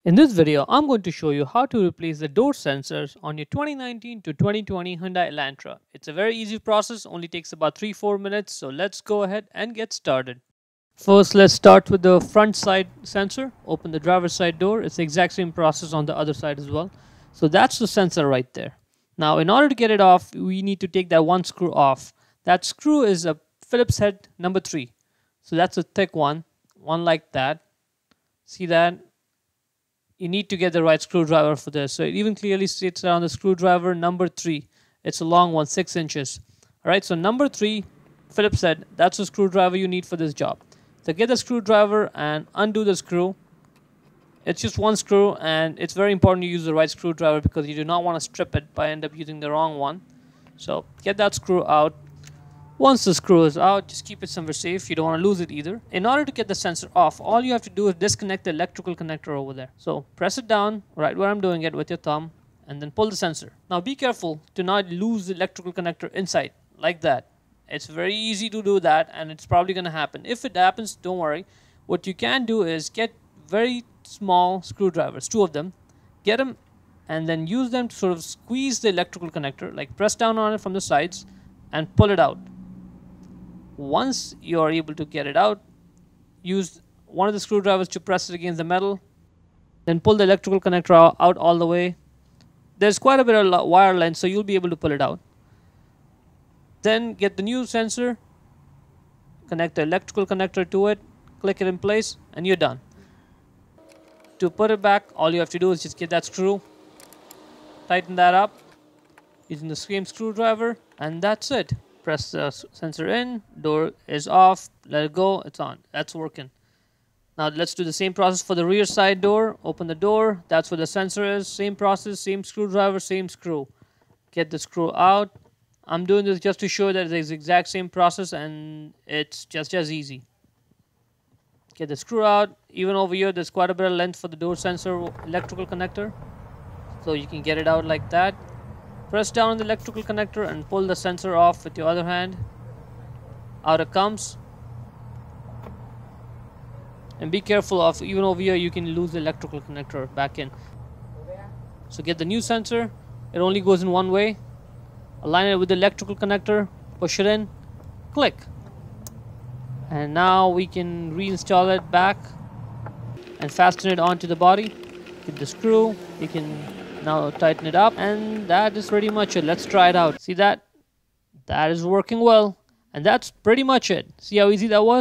In this video, I'm going to show you how to replace the door sensors on your 2019 to 2020 Hyundai Elantra. It's a very easy process, only takes about 3-4 minutes, so let's go ahead and get started. First, let's start with the front side sensor. Open the driver's side door. It's the exact same process on the other side as well. So that's the sensor right there. Now, in order to get it off, we need to take that one screw off. That screw is a Phillips head number 3. So that's a thick one like that. See that? You need to get the right screwdriver for this. So it even clearly states on the screwdriver number 3. It's a long one, 6 inches. All right, so number 3, Phillips head, that's the screwdriver you need for this job. So get the screwdriver and undo the screw. It's just one screw, and it's very important to use the right screwdriver because you do not want to strip it by end up using the wrong one. So get that screw out. Once the screw is out, just keep it somewhere safe. You don't want to lose it either. In order to get the sensor off, all you have to do is disconnect the electrical connector over there. So press it down right where I'm doing it with your thumb and then pull the sensor. Now be careful to not lose the electrical connector inside like that. It's very easy to do that, and it's probably going to happen. If it happens, don't worry. What you can do is get very small screwdrivers, 2 of them, get them and then use them to sort of squeeze the electrical connector, like press down on it from the sides and pull it out. Once you are able to get it out, use one of the screwdrivers to press it against the metal, then pull the electrical connector out all the way. There's quite a bit of wire length, so you'll be able to pull it out. Then get the new sensor, connect the electrical connector to it, click it in place, and you're done. To put it back, all you have to do is just get that screw, tighten that up using the same screwdriver, and that's it. Press the sensor in, door is off, let it go, it's on. That's working. Now let's do the same process for the rear side door. Open the door, that's where the sensor is. Same process, same screwdriver, same screw. Get the screw out. I'm doing this just to show that it's the exact same process and it's just as easy. Get the screw out. Even over here, there's quite a bit of length for the door sensor electrical connector. So you can get it out like that. Press down on the electrical connector and pull the sensor off with your other hand. Out it comes. And be careful of, even over here, you can lose the electrical connector back in. So get the new sensor. It only goes in one way. Align it with the electrical connector. Push it in. Click. And now we can reinstall it back and fasten it onto the body. Get the screw. You can now tighten it up, and that is pretty much it. Let's try it out. See that? That is working well, and that's pretty much it. See how easy that was?